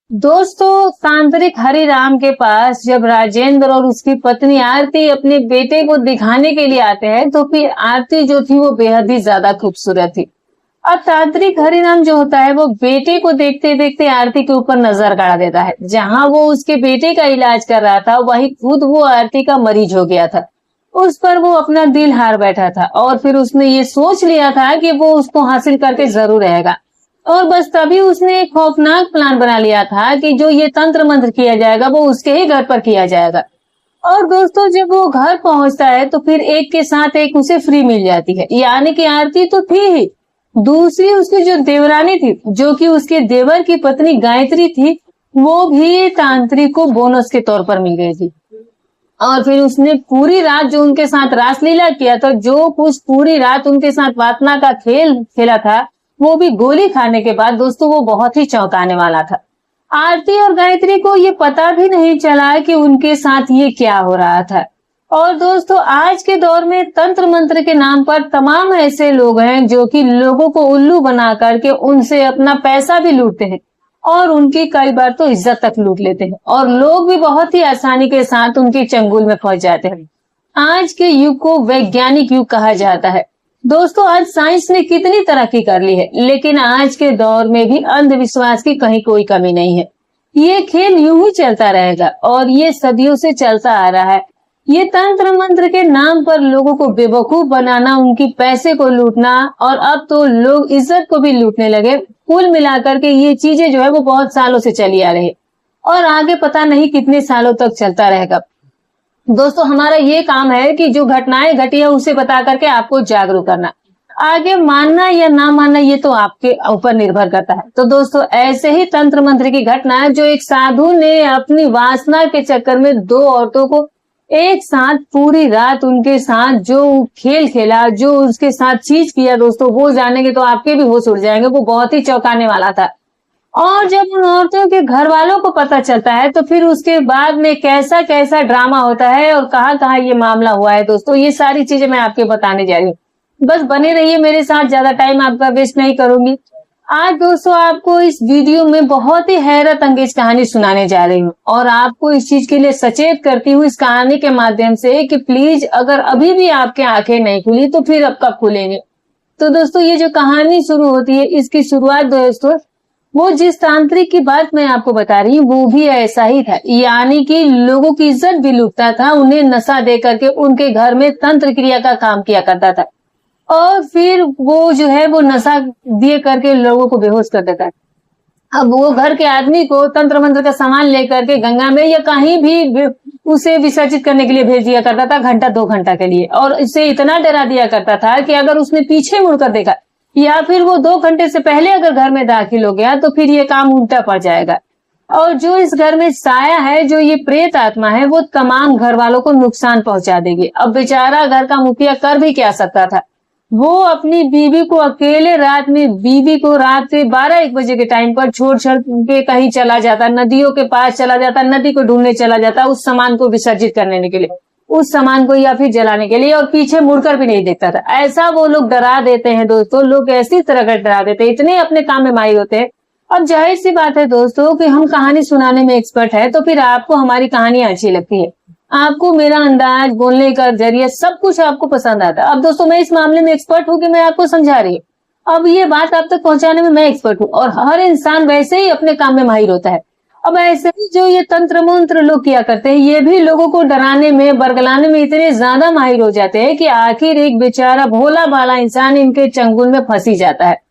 दोस्तों, तांत्रिक हरिराम के पास जब राजेंद्र और उसकी पत्नी आरती अपने बेटे को दिखाने के लिए आते हैं, तो फिर आरती जो थी वो बेहद ही ज्यादा खूबसूरत थी। अब तांत्रिक हरिराम जो होता है वो बेटे को देखते देखते आरती के ऊपर नजर गड़ा देता है। जहां वो उसके बेटे का इलाज कर रहा था, वहीं खुद वो आरती का मरीज हो गया था। उस पर वो अपना दिल हार बैठा था और फिर उसने ये सोच लिया था कि वो उसको हासिल करके जरूर रहेगा। और बस तभी उसने एक खौफनाक प्लान बना लिया था कि जो ये तंत्र मंत्र किया जाएगा वो उसके ही घर पर किया जाएगा। और दोस्तों, जब वो घर पहुंचता है तो फिर एक के साथ एक उसे फ्री मिल जाती है। यानी कि आरती तो थी ही, दूसरी उसकी जो देवरानी थी, जो कि उसके देवर की पत्नी गायत्री थी, वो भी तांत्रिक को बोनस के तौर पर मिल गई थी। और फिर उसने पूरी रात जो उनके साथ रासलीला किया था, जो कुछ पूरी रात उनके साथ वातना का खेल खेला था, वो भी गोली खाने के बाद दोस्तों वो बहुत ही चौंकाने वाला था। आरती और गायत्री को ये पता भी नहीं चला कि उनके साथ ये क्या हो रहा था। और दोस्तों, आज के दौर में तंत्र मंत्र के नाम पर तमाम ऐसे लोग हैं जो कि लोगों को उल्लू बना करके उनसे अपना पैसा भी लूटते हैं और उनकी कई बार तो इज्जत तक लूट लेते हैं, और लोग भी बहुत ही आसानी के साथ उनके चंगुल में फंस जाते हैं। आज के युग को वैज्ञानिक युग कहा जाता है। दोस्तों, आज साइंस ने कितनी तरक्की कर ली है, लेकिन आज के दौर में भी अंधविश्वास की कहीं कोई कमी नहीं है। ये खेल यूं ही चलता रहेगा और ये सदियों से चलता आ रहा है। ये तंत्र मंत्र के नाम पर लोगों को बेवकूफ बनाना, उनकी पैसे को लूटना, और अब तो लोग इज्जत को भी लूटने लगे। कुल मिलाकर के ये चीजें जो है वो बहुत सालों से चली आ रही है और आगे पता नहीं कितने सालों तक चलता रहेगा। दोस्तों, हमारा ये काम है कि जो घटनाएं घटी है उसे बता करके आपको जागरूक करना। आगे मानना या ना मानना ये तो आपके ऊपर निर्भर करता है। तो दोस्तों, ऐसे ही तंत्र मंत्र की घटना है जो एक साधु ने अपनी वासना के चक्कर में दो औरतों को एक साथ पूरी रात उनके साथ जो खेल खेला, जो उसके साथ चीज किया, दोस्तों वो जानेंगे तो आपके भी होश उड़ जाएंगे। वो बहुत ही चौंकाने वाला था। और जब उन औरतों के घर वालों को पता चलता है तो फिर उसके बाद में कैसा कैसा ड्रामा होता है और कहाँ कहाँ ये मामला हुआ है, दोस्तों ये सारी चीजें मैं आपके बताने जा रही हूँ। बस बने रहिए मेरे साथ, ज्यादा टाइम आपका वेस्ट नहीं करूंगी। आज दोस्तों आपको इस वीडियो में बहुत ही हैरत अंगेज कहानी सुनाने जा रही हूँ और आपको इस चीज के लिए सचेत करती हूँ इस कहानी के माध्यम से कि प्लीज, अगर अभी भी आपके आंखें नहीं खुली तो फिर अब कब खुलेंगे। तो दोस्तों, ये जो कहानी शुरू होती है, इसकी शुरुआत दोस्तों वो जिस तांत्रिक की बात मैं आपको बता रही हूँ वो भी ऐसा ही था। यानी कि लोगों की इज्जत भी लूटता था, उन्हें नशा दे करके उनके घर में तंत्र क्रिया का काम किया करता था और फिर वो जो है वो नशा दिए करके लोगों को बेहोश कर देता है। अब वो घर के आदमी को तंत्र मंत्र का सामान लेकर के गंगा में या कहीं भी उसे विसर्जित करने के लिए भेज दिया करता था, घंटा 2 घंटा के लिए, और इसे इतना डरा दिया करता था कि अगर उसने पीछे मुड़कर देखा या फिर वो 2 घंटे से पहले अगर घर में दाखिल हो गया तो फिर ये काम उल्टा पड़ जाएगा। और जो इस घर में साया है, जो ये प्रेत आत्मा है, वो तमाम घर वालों को नुकसान पहुंचा देगी। अब बेचारा घर का मुखिया कर भी क्या सकता था। वो अपनी बीवी को अकेले रात में, बीवी को रात के 12-1 बजे के टाइम पर छोड़ के कहीं चला जाता, नदियों के पास चला जाता, नदी को ढूंढने चला जाता उस सामान को विसर्जित करने के लिए, उस सामान को या फिर जलाने के लिए, और पीछे मुड़कर भी नहीं देखता था। ऐसा वो लोग डरा देते हैं दोस्तों, लोग ऐसी तरह का डरा देते हैं, इतने अपने काम में माहिर होते हैं। अब जाहिर सी बात है दोस्तों कि हम कहानी सुनाने में एक्सपर्ट है, तो फिर आपको हमारी कहानी अच्छी लगती है, आपको मेरा अंदाज, बोलने का जरिया, सब कुछ आपको पसंद आता है। अब दोस्तों, मैं इस मामले में एक्सपर्ट हूँ कि मैं आपको समझा रही हूँ। अब ये बात आप तक पहुंचाने में मैं एक्सपर्ट हूँ और हर इंसान वैसे ही अपने काम में माहिर होता है। अब ऐसे ही जो ये तंत्र मंत्र लोग किया करते हैं, ये भी लोगों को डराने में, बरगलाने में इतने ज्यादा माहिर हो जाते हैं कि आखिर एक बेचारा भोला भाला इंसान इनके चंगुल में फंसी जाता है।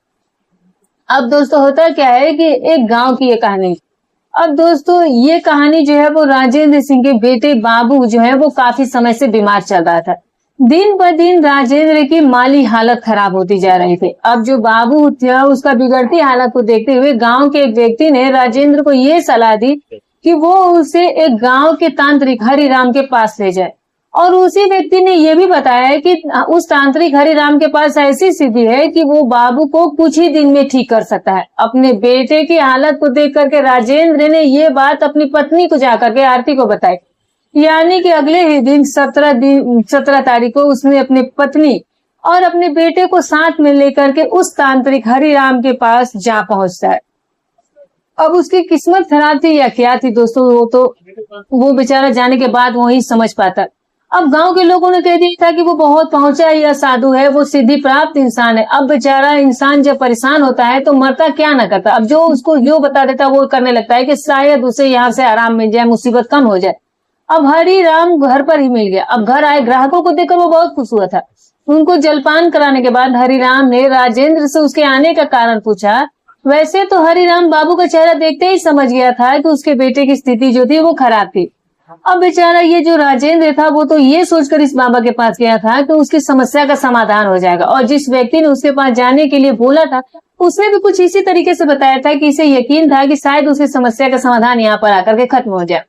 अब दोस्तों, होता क्या है कि एक गांव की ये कहानी। अब दोस्तों, ये कहानी जो है वो राजेंद्र सिंह के बेटे बाबू जो है वो काफी समय से बीमार चल रहा था। दिन ब दिन राजेंद्र की माली हालत खराब होती जा रही थी। अब जो बाबू था, उसका बिगड़ती हालत को देखते हुए गांव के एक व्यक्ति ने राजेंद्र को ये सलाह दी कि वो उसे एक गांव के तांत्रिक हरिराम के पास ले जाए। और उसी व्यक्ति ने यह भी बताया कि उस तांत्रिक हरिराम के पास ऐसी सिद्धि है कि वो बाबू को कुछ ही दिन में ठीक कर सकता है। अपने बेटे की हालत को देख करके राजेंद्र ने ये बात अपनी पत्नी को जाकर के आरती को बताई। यानी कि अगले ही दिन 17 तारीख को उसने अपनी पत्नी और अपने बेटे को साथ में लेकर के उस तांत्रिक हरिराम के पास जा पहुंचता है। अब उसकी किस्मत खराब थी या क्या थी दोस्तों, वो बेचारा जाने के बाद वही समझ पाता। अब गांव के लोगों ने कह दिया था कि वो बहुत पहुंचा या साधु है, वो सिद्धि प्राप्त इंसान है। अब बेचारा इंसान जब परेशान होता है तो मरता क्या ना करता, अब जो उसको जो बता देता वो करने लगता है कि शायद उसे यहाँ से आराम मिल जाए, मुसीबत कम हो जाए। अब हरि राम घर पर ही मिल गया। अब घर आए ग्राहकों को देखकर वो बहुत खुश हुआ था। उनको जलपान कराने के बाद हरि राम ने राजेंद्र से उसके आने का कारण पूछा। वैसे तो हरि राम बाबू का चेहरा देखते ही समझ गया था कि उसके बेटे की स्थिति जो थी वो खराब थी। अब बेचारा ये जो राजेंद्र था वो तो ये सोचकर इस बाबा के पास गया था कि उसकी समस्या का समाधान हो जाएगा, और जिस व्यक्ति ने उसके पास जाने के लिए बोला था उसने भी कुछ इसी तरीके से बताया था कि इसे यकीन था कि शायद उसकी समस्या का समाधान यहाँ पर आकर के खत्म हो जाए।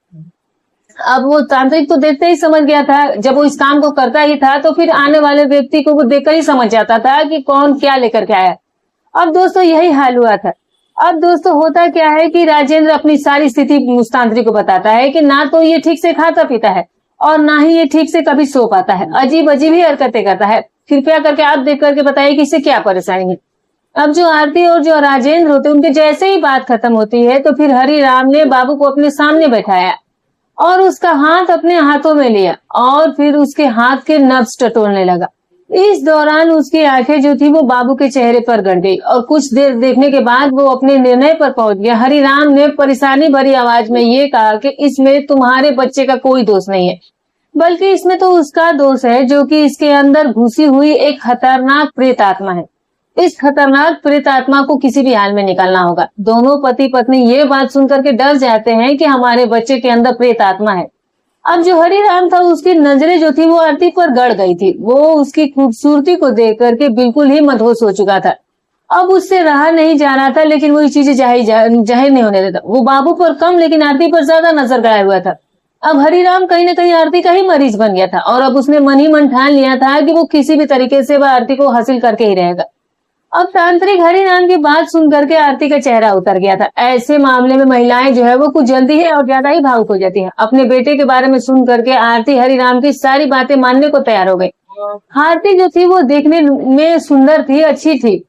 अब वो तांत्रिक तो देखते ही समझ गया था, जब वो इस काम को करता ही था तो फिर आने वाले व्यक्ति को वो देखकर ही समझ जाता था कि कौन क्या लेकर के आया। अब दोस्तों यही हाल हुआ था। अब दोस्तों होता क्या है कि राजेंद्र अपनी सारी स्थिति उस तांत्रिक को बताता है कि ना तो ये ठीक से खाता पीता है और ना ही ये ठीक से कभी सो पाता है, अजीब अजीब ही हरकतें करता है। कृपया करके आप देख करके बताइए कि इसे क्या परेशानी है। अब जो आरती और जो राजेंद्र होते उनके जैसे ही बात खत्म होती है तो फिर हरि राम ने बाबू को अपने सामने बैठाया और उसका हाथ अपने हाथों में लिया और फिर उसके हाथ के नब्ज टटोलने लगा। इस दौरान उसकी आंखें जो थी वो बाबू के चेहरे पर गड़ गई और कुछ देर देखने के बाद वो अपने निर्णय पर पहुंच गया। हरि राम ने परेशानी भरी आवाज में ये कहा कि इसमें तुम्हारे बच्चे का कोई दोष नहीं है, बल्कि इसमें तो उसका दोष है जो कि इसके अंदर घुसी हुई एक खतरनाक प्रेत आत्मा है। इस खतरनाक प्रेत आत्मा को किसी भी हाल में निकालना होगा। दोनों पति पत्नी ये बात सुनकर के डर जाते हैं कि हमारे बच्चे के अंदर प्रेत आत्मा है। अब जो हरि राम था उसकी नजरें जो थी वो आरती पर गड़ गई थी। वो उसकी खूबसूरती को देख करके बिल्कुल ही मदहोश हो चुका था। अब उससे रहा नहीं जा रहा था, लेकिन वही चीजें जाहिर नहीं होने देता। वो बाबू पर कम लेकिन आरती पर ज्यादा नजर गड़ाया हुआ था। अब हरि राम कहीं ना कहीं आरती का ही मरीज बन गया था और अब उसने मन ही मन ठान लिया था कि वो किसी भी तरीके से वह आरती को हासिल करके ही रहेगा। अब तांत्रिक हरि राम की बात सुन करके आरती का चेहरा उतर गया था। ऐसे मामले में महिलाएं जो है वो कुछ जल्दी है और ज्यादा ही भावुक हो जाती है। अपने बेटे के बारे में सुन करके आरती हरि राम की सारी बातें मानने को तैयार हो गई। आरती जो थी वो देखने में सुंदर थी, अच्छी थी,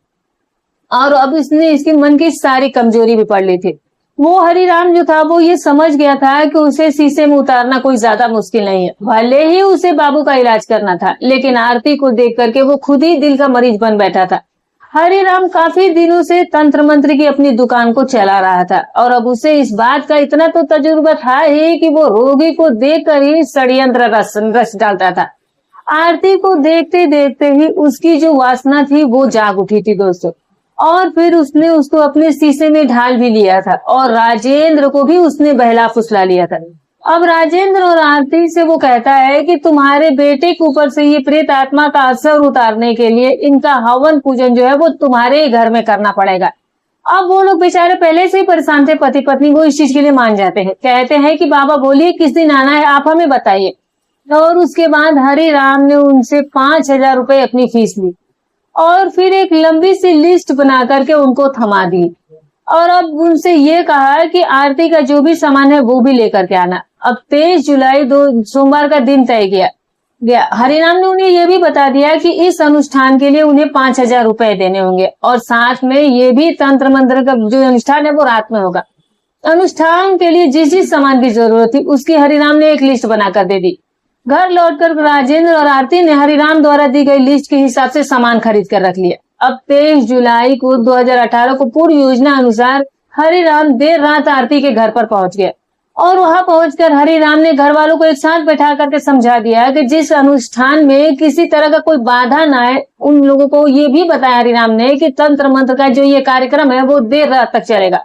और अब इसने इसके मन की सारी कमजोरी भी पढ़ ली थी। वो हरि राम जो था वो ये समझ गया था कि उसे शीशे में उतारना कोई ज्यादा मुश्किल नहीं है। भले ही उसे बाबू का इलाज करना था, लेकिन आरती को देख करके वो खुद ही दिल का मरीज बन बैठा था। हरि राम काफी दिनों से तंत्र मंत्र की अपनी दुकान को चला रहा था और अब उसे इस बात का इतना तो तजुर्बा था ही कि वो रोगी को देखकर ही षड्यंत्र रस डालता था। आरती को देखते देखते ही उसकी जो वासना थी वो जाग उठी थी दोस्तों, और फिर उसने उसको अपने शीशे में ढाल भी लिया था और राजेंद्र को भी उसने बहला फुसला लिया था। अब राजेंद्र और आरती से वो कहता है कि तुम्हारे बेटे के ऊपर से ये प्रेत आत्मा का असर उतारने के लिए इनका हवन पूजन जो है वो तुम्हारे ही घर में करना पड़ेगा। अब वो लोग बेचारे पहले से ही परेशान थे, पति पत्नी वो इस चीज के लिए मान जाते हैं। कहते हैं कि बाबा बोलिए किस दिन आना है, आप हमें बताइए। और उसके बाद हरि राम ने उनसे 5,000 रुपए अपनी फीस ली और फिर एक लंबी सी लिस्ट बना करके उनको थमा दी और अब उनसे ये कहा कि आरती का जो भी सामान है वो भी लेकर के आना। अब 23 जुलाई सोमवार का दिन तय गया। हरिराम ने उन्हें यह भी बता दिया कि इस अनुष्ठान के लिए उन्हें 5,000 रुपए देने होंगे और साथ में ये भी तंत्र मंत्र का जो अनुष्ठान है वो रात में होगा। अनुष्ठान के लिए जिस जिस सामान की जरूरत थी उसकी हरिराम ने एक लिस्ट बनाकर दे दी। घर लौटकर राजेंद्र और आरती ने हरिराम द्वारा दी गई लिस्ट के हिसाब से सामान खरीद कर रख लिया। अब 23 जुलाई को 2018 को पूर्व योजना अनुसार हरिराम देर रात आरती के घर पर पहुंच गया और वहां पहुंचकर हरिराम ने घर वालों को एक साथ बैठा करके समझा दिया कि जिस अनुष्ठान में किसी तरह का कोई बाधा ना आए। उन लोगों को ये भी बताया हरिराम ने कि तंत्र मंत्र का जो ये कार्यक्रम है वो देर रात तक चलेगा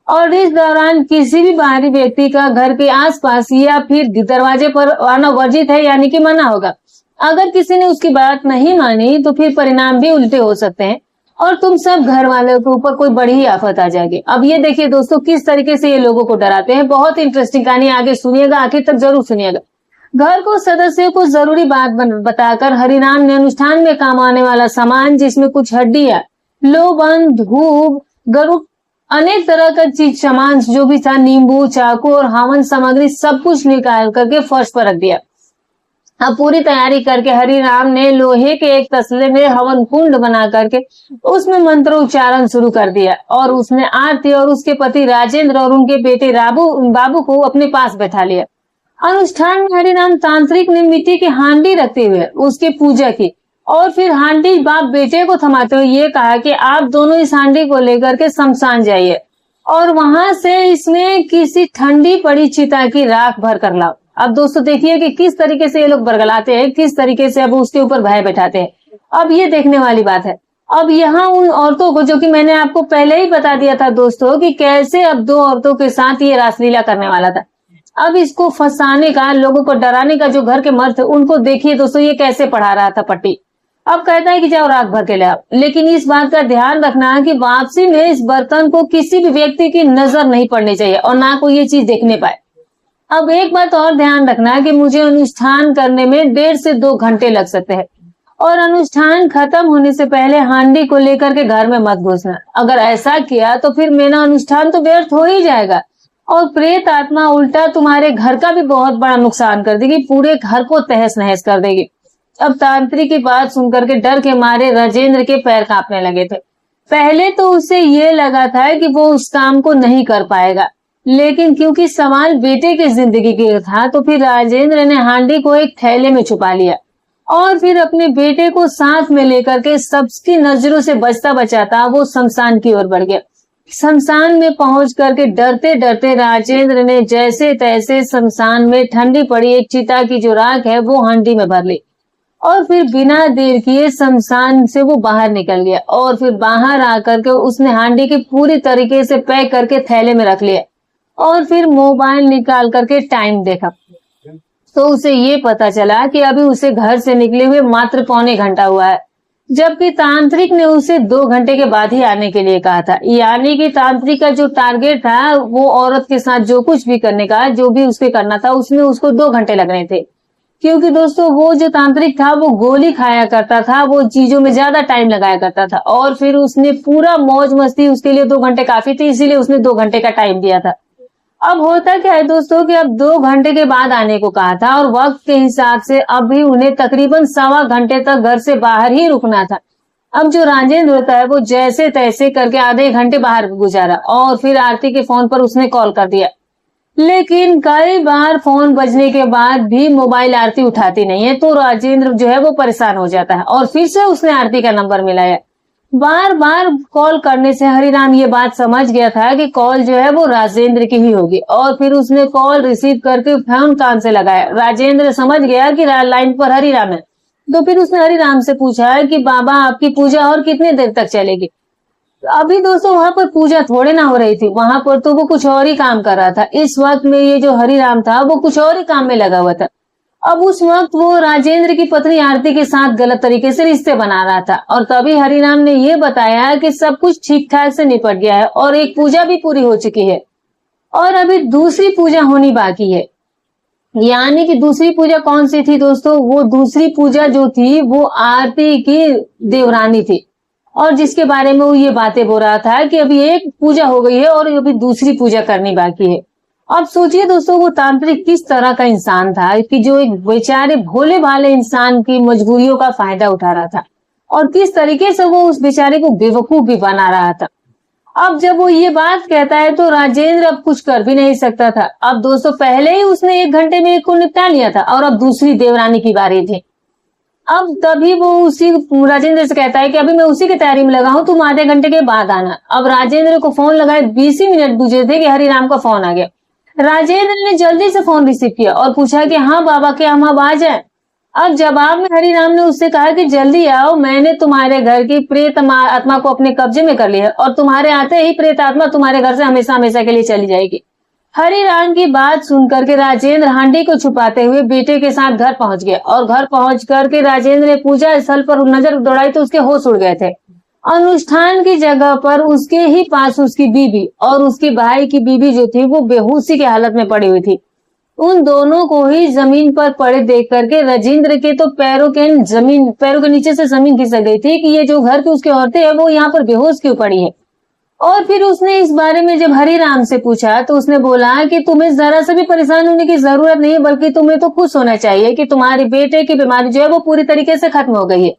और इस दौरान किसी भी बाहरी व्यक्ति का घर के आसपास या फिर दरवाजे पर आना वर्जित है, यानी कि मना होगा। अगर किसी ने उसकी बात नहीं मानी तो फिर परिणाम भी उल्टे हो सकते हैं और तुम सब घर वालों के ऊपर कोई बड़ी ही आफत आ जाएगी। अब ये देखिए दोस्तों किस तरीके से ये लोगों को डराते हैं। बहुत इंटरेस्टिंग कहानी, आगे सुनिएगा, आखिर तक जरूर सुनिएगा। घर को सदस्यों को जरूरी बात बताकर हरिराम ने अनुष्ठान में काम आने वाला सामान, जिसमें कुछ हड्डियां, लोबन, धूप, गरुड़, अनेक तरह का चीज सामान जो भी था, नींबू, चाकू और हवन सामग्री, सब कुछ निकाल करके फर्श पर रख दिया। अब पूरी तैयारी करके हरिराम ने लोहे के एक तसले में हवन कुंड बना करके उसमें मंत्रोच्चारण शुरू कर दिया और उसने आरती और उसके पति राजेंद्र और उनके बेटे बाबू को अपने पास बैठा लिया। अनुष्ठान में हरिराम तांत्रिक ने मिट्टी की हांडी रखते हुए उसकी पूजा की और फिर हांडी बाप बेटे को थमाते हुए ये कहा कि आप दोनों इस हांडी को लेकर के शमशान जाइए और वहां से इसमें किसी ठंडी पड़ी चिता की राख भर कर लाओ। अब दोस्तों देखिए कि किस तरीके से ये लोग बरगलाते हैं, किस तरीके से अब उसके ऊपर भय बैठाते हैं। अब ये देखने वाली बात है। अब यहाँ उन औरतों को, जो कि मैंने आपको पहले ही बता दिया था दोस्तों कि कैसे अब दो औरतों के साथ ये रासलीला करने वाला था, अब इसको फंसाने का, लोगों को डराने का जो घर के मर्द थे उनको देखिए दोस्तों ये कैसे पढ़ा रहा था पट्टी। अब कहता है कि जाओ राख भर के ले आओ, लेकिन इस बात का ध्यान रखना कि वापसी में इस बर्तन को किसी भी व्यक्ति की नजर नहीं पड़नी चाहिए और ना कोई ये चीज देखने पाए। अब एक बात और ध्यान रखना कि मुझे अनुष्ठान करने में 1.5 से 2 घंटे लग सकते हैं और अनुष्ठान खत्म होने से पहले हांडी को लेकर के घर में मत घुसना। अगर ऐसा किया तो फिर मेरा अनुष्ठान तो व्यर्थ हो ही जाएगा और प्रेत आत्मा उल्टा तुम्हारे घर का भी बहुत बड़ा नुकसान कर देगी, पूरे घर को तहस नहस कर देगी। अब तांत्रिक की बात सुनकर के डर के मारे राजेंद्र के पैर कांपने लगे थे। पहले तो उसे ये लगा था कि वो उस काम को नहीं कर पाएगा, लेकिन क्योंकि सवाल बेटे की जिंदगी का था तो फिर राजेंद्र ने हांडी को एक थैले में छुपा लिया और फिर अपने बेटे को साथ में लेकर के सबकी नजरों से बचता बचाता वो शमशान की ओर बढ़ गया। शमशान में पहुंच करके डरते डरते राजेंद्र ने जैसे तैसे शमशान में ठंडी पड़ी एक चिता की जो राख है वो हांडी में भर ली और फिर बिना देर किए शमशान से वो बाहर निकल गया और फिर बाहर आकर के उसने हांडी की पूरी तरीके से पैक करके थैले में रख लिया और फिर मोबाइल निकाल करके टाइम देखा तो उसे ये पता चला कि अभी उसे घर से निकले हुए मात्र 1.25 घंटा हुआ है, जबकि तांत्रिक ने उसे 2 घंटे के बाद ही आने के लिए कहा था। यानी कि तांत्रिक का जो टारगेट था वो औरत के साथ जो कुछ भी करने का, जो भी उसके करना था, उसमें उसको 2 घंटे लगने थे। क्योंकि दोस्तों वो जो तांत्रिक था वो गोली खाया करता था, वो चीजों में ज्यादा टाइम लगाया करता था और फिर उसने पूरा मौज मस्ती, उसके लिए 2 घंटे काफी थी, इसीलिए उसने 2 घंटे का टाइम दिया था। अब होता क्या है दोस्तों कि अब 2 घंटे के बाद आने को कहा था और वक्त के हिसाब से अभी उन्हें तकरीबन 1.25 घंटे तक घर से बाहर ही रुकना था। अब जो राजेंद्र होता है वो जैसे तैसे करके आधे घंटे बाहर गुजारा और फिर आरती के फोन पर उसने कॉल कर दिया, लेकिन कई बार फोन बजने के बाद भी मोबाइल आरती उठाती नहीं है तो राजेंद्र जो है वो परेशान हो जाता है और फिर से उसने आरती का नंबर मिलाया। बार बार कॉल करने से हरिराम ये बात समझ गया था कि कॉल जो है वो राजेंद्र की ही होगी और फिर उसने कॉल रिसीव करके फोन कान से लगाया। राजेंद्र समझ गया कि लाइन पर हरिराम है तो फिर उसने हरिराम से पूछा कि बाबा आपकी पूजा और कितने देर तक चलेगी। अभी दोस्तों वहां पर पूजा थोड़े ना हो रही थी, वहां पर तो वो कुछ और ही काम कर रहा था। इस वक्त में ये जो हरिराम था वो कुछ और ही काम में लगा हुआ था। अब उस वक्त वो राजेंद्र की पत्नी आरती के साथ गलत तरीके से रिश्ते बना रहा था और तभी हरिराम ने ये बताया कि सब कुछ ठीक ठाक से निपट गया है और एक पूजा भी पूरी हो चुकी है और अभी दूसरी पूजा होनी बाकी है। यानी कि दूसरी पूजा कौन सी थी दोस्तों? वो दूसरी पूजा जो थी वो आरती की देवरानी थी और जिसके बारे में वो ये बातें बोल रहा था कि अभी एक पूजा हो गई है और अभी दूसरी पूजा करनी बाकी है। अब सोचिए दोस्तों वो तांत्रिक किस तरह का इंसान था कि जो एक बेचारे भोले भाले इंसान की मजबूरियों का फायदा उठा रहा था और किस तरीके से वो उस बेचारे को बेवकूफ भी बना रहा था। अब जब वो ये बात कहता है तो राजेंद्र अब कुछ कर भी नहीं सकता था। अब दोस्तों पहले ही उसने 1 घंटे में एक को निपटा लिया था और अब दूसरी देवरानी की बारी थी। अब तभी वो उसी राजेंद्र से कहता है कि अभी मैं उसी की तैयारी में लगा हूं, तुम आधे घंटे के बाद आना। अब राजेंद्र को फोन लगाए 20 ही मिनट गुजरे थे कि हरिराम का फोन आ गया। राजेंद्र ने जल्दी से फोन रिसीव किया और पूछा कि हाँ बाबा क्या हम अब आ जाएं? अब जवाब में हरिराम ने उससे कहा कि जल्दी आओ, मैंने तुम्हारे घर की प्रेत आत्मा को अपने कब्जे में कर लिया है और तुम्हारे आते ही प्रेत आत्मा तुम्हारे घर से हमेशा हमेशा के लिए चली जाएगी। हरिराम की बात सुनकर के राजेंद्र हांडी को छुपाते हुए बेटे के साथ घर पहुंच गया और घर पहुंच करके राजेंद्र ने पूजा स्थल पर नजर दौड़ाई तो उसके होश उड़ गए थे। अनुष्ठान की जगह पर उसके ही पास उसकी बीबी और उसके भाई की बीबी जो थी वो बेहोशी की हालत में पड़ी हुई थी। उन दोनों को ही जमीन पर पड़े देख करके राजेंद्र के तो पैरों के नीचे से जमीन खिसक गई थी कि ये जो घर की उसकी औरतें हैं वो यहाँ पर बेहोश क्यों पड़ी है। और फिर उसने इस बारे में जब हरि राम से पूछा तो उसने बोला कि तुम्हें जरा सा भी परेशान होने की जरूरत नहीं है, बल्कि तुम्हें तो खुश होना चाहिए कि तुम्हारे बेटे की बीमारी जो है वो पूरी तरीके से खत्म हो गई है।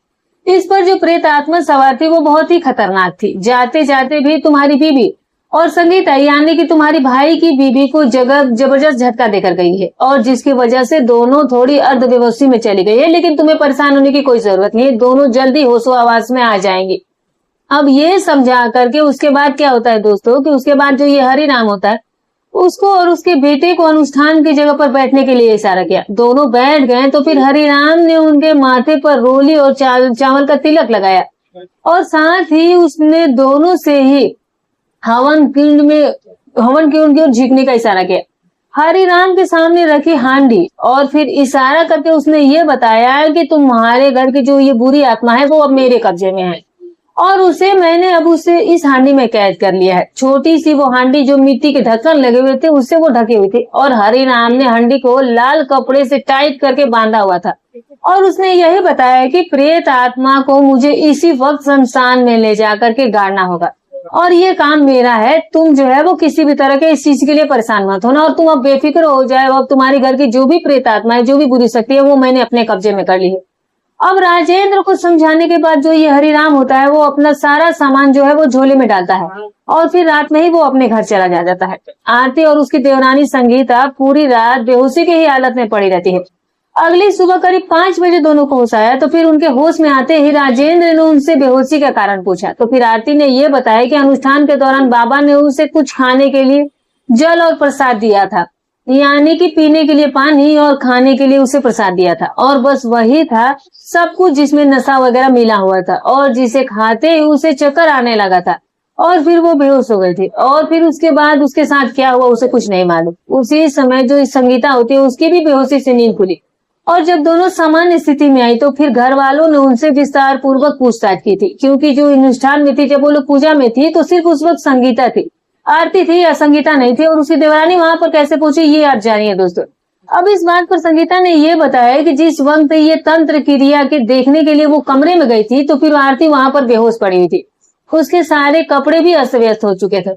इस पर जो प्रेत आत्मा सवार थी वो बहुत ही खतरनाक थी। जाते जाते भी तुम्हारी बीबी और संगीता यानी कि तुम्हारी भाई की बीबी को जगह जबरदस्त झटका देकर गई है, और जिसकी वजह से दोनों थोड़ी अर्धबेहोशी में चली गई है। लेकिन तुम्हें परेशान होने की कोई जरूरत नहीं है, दोनों जल्दी होशो आवाज में आ जाएंगी। अब ये समझा करके उसके बाद क्या होता है दोस्तों कि उसके बाद जो ये हरि राम होता है उसको और उसके बेटे को अनुष्ठान की जगह पर बैठने के लिए इशारा किया। दोनों बैठ गए तो फिर हरि राम ने उनके माथे पर रोली और चावल का तिलक लगाया, और साथ ही उसने दोनों से ही हवन कुंड की ओर झुकने का इशारा किया। हरि राम के सामने रखी हांडी और फिर इशारा करके उसने ये बताया कि तुम्हारे घर की जो ये बुरी आत्मा है वो अब मेरे कब्जे में है, और मैंने अब उसे इस हांडी में कैद कर लिया है। छोटी सी वो हांडी जो मिट्टी के ढक्कन लगे हुए थे उससे वो ढकी हुई थी, और हरि राम ने हांडी को लाल कपड़े से टाइट करके बांधा हुआ था, और उसने यही बताया कि प्रेत आत्मा को मुझे इसी वक्त शमशान में ले जाकर के गाड़ना होगा, और ये काम मेरा है। तुम जो है वो किसी भी तरह के इस चीज के लिए परेशान मत होना, और तुम अब बेफिक्र हो जाए। अब तुम्हारी घर की जो भी प्रेत आत्मा है, जो भी बुरी शक्ति है, वो मैंने अपने कब्जे में कर ली है। अब राजेंद्र को समझाने के बाद जो ये हरिराम होता है वो अपना सारा सामान जो है वो झोले में डालता है, और फिर रात में ही वो अपने घर चला जाता है। आरती और उसकी देवरानी संगीता पूरी रात बेहोशी की ही हालत में पड़ी रहती है। अगली सुबह करीब 5 बजे दोनों को होश आया, तो फिर उनके होश में आते ही राजेंद्र ने उनसे बेहोशी का कारण पूछा। तो फिर आरती ने ये बताया कि अनुष्ठान के दौरान बाबा ने उसे कुछ खाने के लिए जल और प्रसाद दिया था, यानी कि पीने के लिए पानी और खाने के लिए उसे प्रसाद दिया था, और बस वही था सब कुछ जिसमें नशा वगैरह मिला हुआ था, और जिसे खाते ही उसे चक्कर आने लगा था, और फिर वो बेहोश हो गई थी। और फिर उसके बाद उसके साथ क्या हुआ उसे कुछ नहीं मालूम। उसी समय जो संगीता होती है उसकी भी बेहोशी से नींद खुली, और जब दोनों सामान्य स्थिति में आई तो फिर घर वालों ने उनसे विस्तार पूर्वक पूछताछ की थी, क्योंकि जो अनुष्ठान में थी, जब वो लोग पूजा में थी तो सिर्फ उस वक्त संगीता थी, आरती थी या संगीता नहीं थी, और उसकी देवरानी वहां पर कैसे पहुंची ये आप जानिए दोस्तों। अब इस बात पर संगीता ने ये बताया कि जिस वक्त ये तंत्र क्रिया के देखने के लिए वो कमरे में गई थी तो फिर आरती वहां पर बेहोश पड़ी हुई थी, उसके सारे कपड़े भी अस्त व्यस्त हो चुके थे,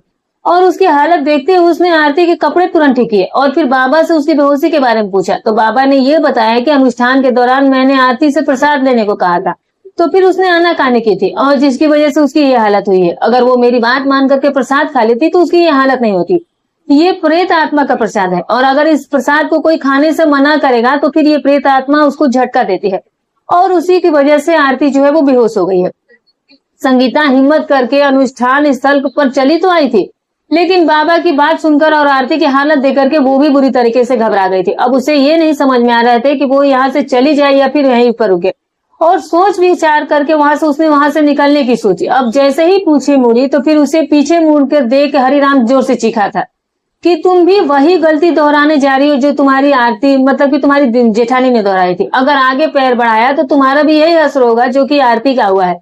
और उसकी हालत देखते हुए उसने आरती के कपड़े तुरंत ठीक किए, और फिर बाबा से उसकी बेहोशी के बारे में पूछा। तो बाबा ने ये बताया कि अनुष्ठान के दौरान मैंने आरती से प्रसाद लेने को कहा था, तो फिर उसने आनाकानी की थी, और जिसकी वजह से उसकी ये हालत हुई है। अगर वो मेरी बात मान करके प्रसाद खा लेती तो उसकी ये हालत नहीं होती। ये प्रेत आत्मा का प्रसाद है, और अगर इस प्रसाद को कोई खाने से मना करेगा तो फिर ये प्रेत आत्मा उसको झटका देती है, और उसी की वजह से आरती जो है वो बेहोश हो गई है। संगीता हिम्मत करके अनुष्ठान स्थल पर चली तो आई थी, लेकिन बाबा की बात सुनकर और आरती की हालत देखकर के वो भी बुरी तरीके से घबरा गई थी। अब उसे ये नहीं समझ में आ रहे थे कि वो यहाँ से चली जाए या फिर यहीं पर रुके, और सोच विचार करके उसने वहां से निकलने की सोची। अब जैसे ही पूछे मुड़ी तो फिर उसे पीछे मुड़कर देख हरिराम जोर से चीखा था कि तुम भी वही गलती दोहराने जा रही हो जो तुम्हारी आरती मतलब कि तुम्हारी जेठानी ने दोहराई थी। अगर आगे पैर बढ़ाया तो तुम्हारा भी यही असर होगा जो कि आरती का हुआ है।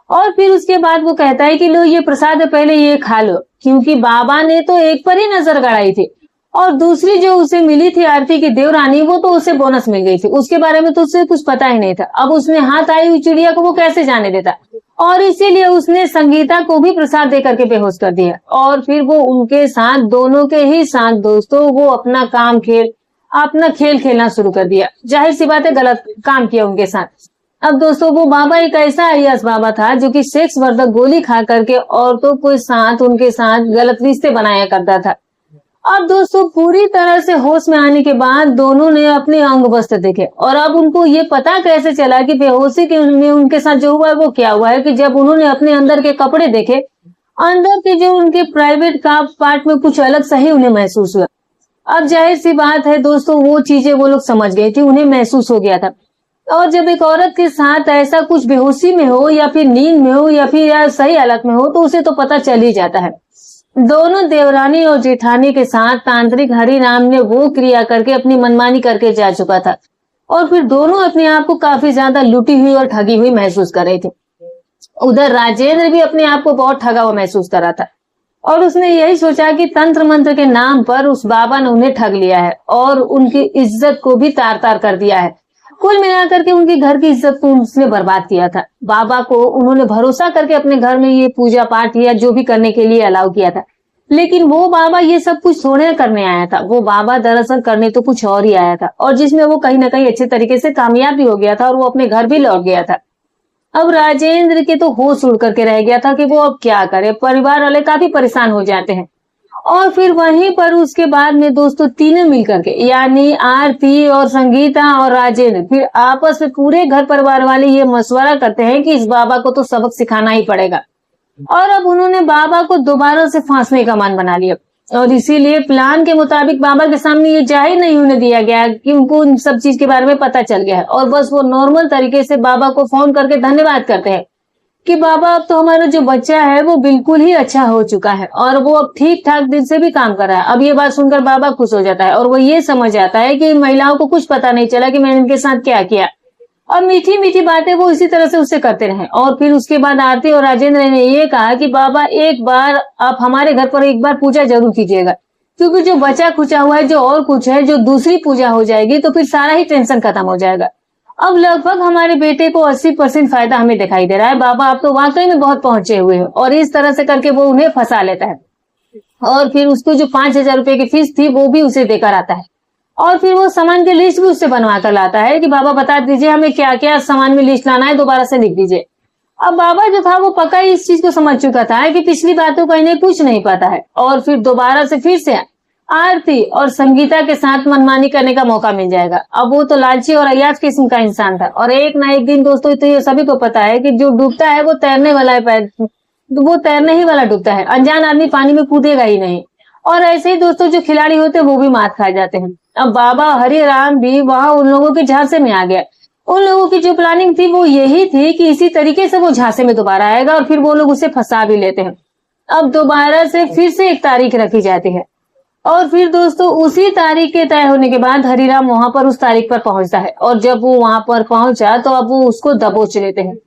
और फिर उसके बाद वो कहता है कि लो ये प्रसाद है, पहले ये खा लो, क्योंकि बाबा ने तो एक पर ही नजर गड़ाई थी, और दूसरी जो उसे मिली थी आरती की देवरानी, वो तो उसे बोनस मिल गई थी, उसके बारे में तो उसे कुछ पता ही नहीं था। अब उसमें हाथ आई हुई चिड़िया को वो कैसे जाने देता, और इसीलिए उसने संगीता को भी प्रसाद दे करके बेहोश कर दिया, और फिर वो उनके साथ दोनों के ही साथ दोस्तों वो अपना खेल खेलना शुरू कर दिया। जाहिर सी बात है गलत काम किया उनके साथ। अब दोस्तों वो बाबा एक ऐसा अय्यास बाबा था जो कि सेक्स वर्धक गोली खा करके औरतों के साथ उनके साथ गलत रिश्ते बनाया करता था। अब दोस्तों पूरी तरह से होश में आने के बाद दोनों ने अपने अंग वस्त्र देखे, और अब उनको ये पता कैसे चला कि बेहोशी के में उनके साथ जो हुआ है वो क्या हुआ है, कि जब उन्होंने अपने अंदर के कपड़े देखे, अंदर के जो उनके प्राइवेट का पार्ट में कुछ अलग सही उन्हें महसूस हुआ। अब जाहिर सी बात है दोस्तों वो चीजें वो लोग समझ गए थे, उन्हें महसूस हो गया था। और जब एक औरत के साथ ऐसा कुछ बेहोशी में हो या फिर नींद में हो या फिर सही हालत में हो तो उसे तो पता चल ही जाता है। दोनों देवरानी और जेठानी के साथ तांत्रिक हरिराम ने वो क्रिया करके अपनी मनमानी करके जा चुका था, और फिर दोनों अपने आप को काफी ज्यादा लुटी हुई और ठगी हुई महसूस कर रहे थे। उधर राजेंद्र भी अपने आप को बहुत ठगा हुआ महसूस कर रहा था, और उसने यही सोचा कि तंत्र मंत्र के नाम पर उस बाबा ने उन्हें ठग लिया है और उनकी इज्जत को भी तार तार कर दिया है। कुल मिलाकर के उनके घर की इज्जत को उसने बर्बाद किया था। बाबा को उन्होंने भरोसा करके अपने घर में ये पूजा पाठ या जो भी करने के लिए अलाउ किया था, लेकिन वो बाबा ये सब कुछ थोड़े करने आया था। वो बाबा दरअसल करने तो कुछ और ही आया था, और जिसमें वो कहीं ना कहीं अच्छे तरीके से कामयाब भी हो गया था और वो अपने घर भी लौट गया था। अब राजेंद्र के तो होश उड़ करके रह गया था कि वो अब क्या करे। परिवार वाले काफी परेशान हो जाते हैं, और फिर वहीं पर उसके बाद में दोस्तों तीनों मिलकर के, यानी आरती और संगीता और राजेंद्र, फिर आपस में पूरे घर परिवार वाले ये मशवरा करते हैं कि इस बाबा को तो सबक सिखाना ही पड़ेगा। और अब उन्होंने बाबा को दोबारा से फांसने का मन बना लिया, और इसीलिए प्लान के मुताबिक बाबा के सामने ये जाहिर नहीं होने दिया गया कि उनको इन सब चीज के बारे में पता चल गया है, और बस वो नॉर्मल तरीके से बाबा को फोन करके धन्यवाद करते हैं कि बाबा अब तो हमारा जो बच्चा है वो बिल्कुल ही अच्छा हो चुका है और वो अब ठीक ठाक दिल से भी काम कर रहा है। अब ये बात सुनकर बाबा खुश हो जाता है और वो ये समझ आता है कि महिलाओं को कुछ पता नहीं चला कि मैंने इनके साथ क्या किया, और मीठी मीठी बातें वो इसी तरह से उससे करते रहे। और फिर उसके बाद आरती और राजेंद्र ने ये कहा कि बाबा एक बार आप हमारे घर पर एक बार पूजा जरूर कीजिएगा, क्योंकि जो बचा खुचा हुआ है, जो और कुछ है, जो दूसरी पूजा हो जाएगी तो फिर सारा ही टेंशन खत्म हो जाएगा। अब लगभग हमारे बेटे को 80% फायदा हमें दिखाई दे रहा है। बाबा आप तो वाकई में बहुत पहुंचे हुए हो। और इस तरह से करके वो उन्हें फंसा लेता है, और फिर उसको जो 5,000 रुपए की फीस थी वो भी उसे देकर आता है, और फिर वो सामान की लिस्ट भी उससे बनवा कर लाता है कि बाबा बता दीजिए हमें क्या क्या सामान में लिस्ट लाना है, दोबारा से लिख दीजिए। अब बाबा जो था वो पक्का इस चीज को समझ चुका था कि पिछली बातों का इन्हें कुछ नहीं पता है, और फिर दोबारा से फिर से आरती और संगीता के साथ मनमानी करने का मौका मिल जाएगा। अब वो तो लालची और अयाज किस्म का इंसान था, और एक ना एक दिन दोस्तों तो ये सभी को पता है कि जो डूबता है वो तैरने वाला है, वो तैरने ही वाला डूबता है, अनजान आदमी पानी में कूदेगा ही नहीं। और ऐसे ही दोस्तों जो खिलाड़ी होते हैं वो भी मात खा जाते हैं। अब बाबा हरि राम भी वहां उन लोगों के झांसे में आ गया। उन लोगों की जो प्लानिंग थी वो यही थी कि इसी तरीके से वो झांसे में दोबारा आएगा और फिर वो लोग उसे फंसा भी लेते हैं। अब दोबारा से फिर से एक तारीख रखी जाती है, और फिर दोस्तों उसी तारीख के तय होने के बाद हरिराम वहां पर उस तारीख पर पहुंचता है, और जब वो वहां पर पहुंचा तो अब वो उसको दबोच लेते हैं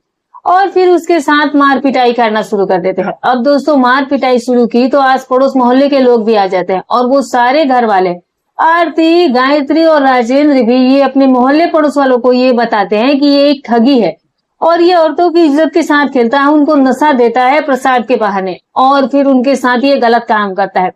और फिर उसके साथ मार पिटाई करना शुरू कर देते हैं। अब दोस्तों मार पिटाई शुरू की तो आस पड़ोस मोहल्ले के लोग भी आ जाते हैं, और वो सारे घर वाले आरती, गायत्री और राजेंद्र भी ये अपने मोहल्ले पड़ोस वालों को ये बताते हैं कि ये एक ठगी है, और ये औरतों की इज्जत के साथ खेलता है, उनको नशा देता है प्रसाद के बहाने, और फिर उनके साथ ये गलत काम करता है।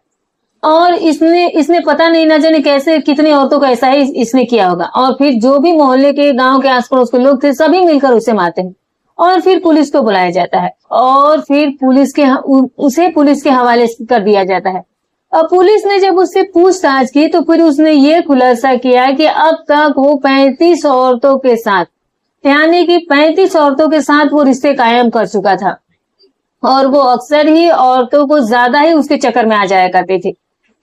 और इसने पता नहीं ना जाने कैसे कितनी औरतों को ऐसा ही इसने किया होगा। और फिर जो भी मोहल्ले के गांव के आस पड़ोस के लोग थे सभी मिलकर उसे मारते हैं, और फिर पुलिस को बुलाया जाता है, और फिर उसे पुलिस के हवाले कर दिया जाता है। अब पुलिस ने जब उससे पूछताछ की तो फिर उसने ये खुलासा किया कि अब तक वो 35 औरतों के साथ, यानी कि 35 औरतों के साथ वो रिश्ते कायम कर चुका था, और वो अक्सर ही औरतों को ज्यादा ही उसके चक्कर में आ जाया करती थी,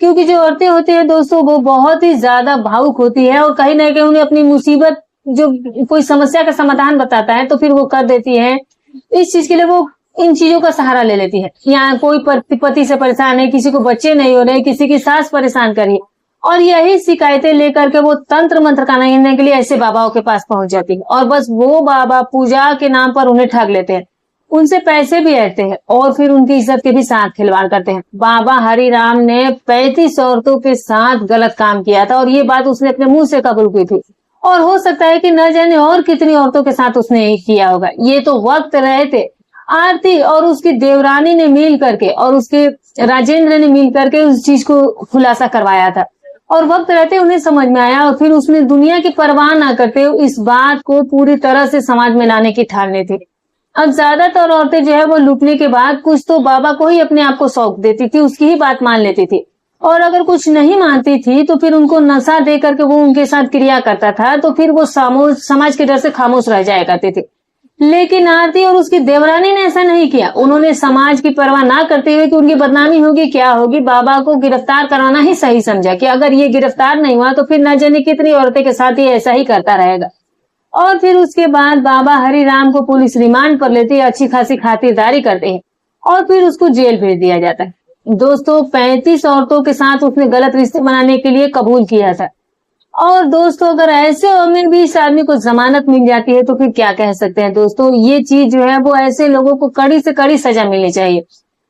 क्योंकि जो औरतें होती है दोस्तों वो बहुत ही ज्यादा भावुक होती है, और कहीं ना कहीं उन्हें अपनी मुसीबत, जो कोई समस्या का समाधान बताता है तो फिर वो कर देती है। इस चीज के लिए वो इन चीजों का सहारा ले लेती है। यहाँ कोई पति से परेशान है, किसी को बच्चे नहीं हो रहे, किसी की सास परेशान कर रही है, और यही शिकायतें लेकर के वो तंत्र मंत्र करने के लिए ऐसे बाबाओं के पास पहुंच जाती है, और बस वो बाबा पूजा के नाम पर उन्हें ठग लेते हैं, उनसे पैसे भी लेते हैं, और फिर उनकी इज्जत के भी साथ खिलवाड़ करते हैं। बाबा हरिराम ने 35 औरतों के साथ गलत काम किया था, और ये बात उसने अपने मुंह से कबूल की थी, और हो सकता है कि न जाने और कितनी औरतों के साथ उसने किया होगा। ये तो वक्त रहे थे आरती और उसकी देवरानी ने मिल करके और उसके राजेंद्र ने मिल करके उस चीज को खुलासा करवाया था, और वक्त रहते उन्हें समझ में आया, और फिर उसने दुनिया की परवाह ना करते इस बात को पूरी तरह से समाज में लाने की ठान ली थी। अब ज्यादातर औरतें जो है वो लूटने के बाद कुछ तो बाबा को ही अपने आप को सौंप देती थी, उसकी ही बात मान लेती थी, और अगर कुछ नहीं मानती थी तो फिर उनको नशा दे करके वो उनके साथ क्रिया करता था, तो फिर वो समाज के डर से खामोश रह जाया करती थी। लेकिन आरती और उसकी देवरानी ने ऐसा नहीं किया। उन्होंने समाज की परवाह ना करते हुए कि उनकी बदनामी होगी क्या होगी, बाबा को गिरफ्तार कराना ही सही समझा कि अगर ये गिरफ्तार नहीं हुआ तो फिर न जाने कितनी औरतें के साथ ये ऐसा ही करता रहेगा। और फिर उसके बाद बाबा हरिराम को पुलिस रिमांड पर लेती है, अच्छी खासी खातिरदारी करते हैं, और फिर उसको जेल भेज दिया जाता है। दोस्तों 35 औरतों के साथ उसने गलत रिश्ते बनाने के लिए कबूल किया था, और दोस्तों अगर ऐसे में भी इस आदमी को जमानत मिल जाती है तो फिर क्या कह सकते हैं दोस्तों। ये चीज जो है वो ऐसे लोगों को कड़ी से कड़ी सजा मिलनी चाहिए।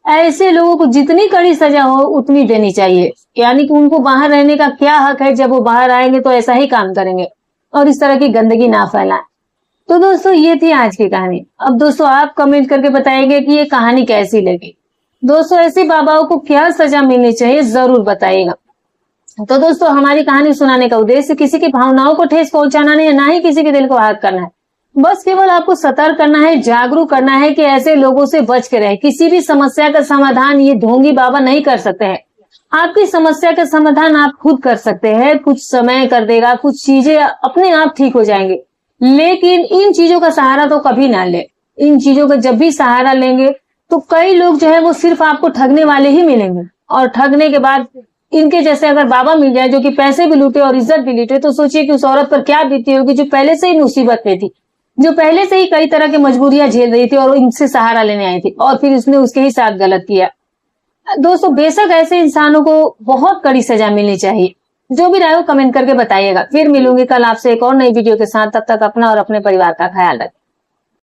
ऐसे लोगों को जितनी कड़ी सजा हो उतनी देनी चाहिए, यानी कि उनको बाहर रहने का क्या हक है, जब वो बाहर आएंगे तो ऐसा ही काम करेंगे। और इस तरह की गंदगी ना फैलाएं। तो दोस्तों ये थी आज की कहानी। अब दोस्तों आप कमेंट करके बताइएगा कि ये कहानी कैसी लगी। दोस्तों ऐसे बाबाओं को क्या सजा मिलनी चाहिए जरूर बताइएगा। तो दोस्तों हमारी कहानी सुनाने का उद्देश्य किसी की भावनाओं को ठेस पहुंचाना नहीं है, ना ही किसी के दिल को आहत करना है। बस केवल आपको सतर्क करना है, जागरूक करना है कि ऐसे लोगों से बच के रहे। किसी भी समस्या का समाधान ये ढोंगी बाबा नहीं कर सकते हैं। आपकी समस्या का समाधान आप खुद कर सकते हैं। कुछ समय कर देगा, कुछ चीजें अपने आप ठीक हो जाएंगे, लेकिन इन चीजों का सहारा तो कभी ना ले। इन चीजों का जब भी सहारा लेंगे तो कई लोग जो है वो सिर्फ आपको ठगने वाले ही मिलेंगे, और ठगने के बाद इनके जैसे अगर बाबा मिल जाए जो कि पैसे भी लूटे और इज्जत भी लूटे, तो सोचिए कि उस औरत पर क्या बीती होगी जो पहले से ही मुसीबत में थी, जो पहले से ही कई तरह की मजबूरियां झेल रही थी और इनसे सहारा लेने आई थी, और फिर उसने उसके ही साथ गलत किया। दोस्तों बेशक ऐसे इंसानों को बहुत कड़ी सजा मिलनी चाहिए। जो भी राय हो कमेंट करके बताइएगा। फिर मिलूंगी कल आपसे एक और नई वीडियो के साथ। तब तक अपना और अपने परिवार का ख्याल रखें।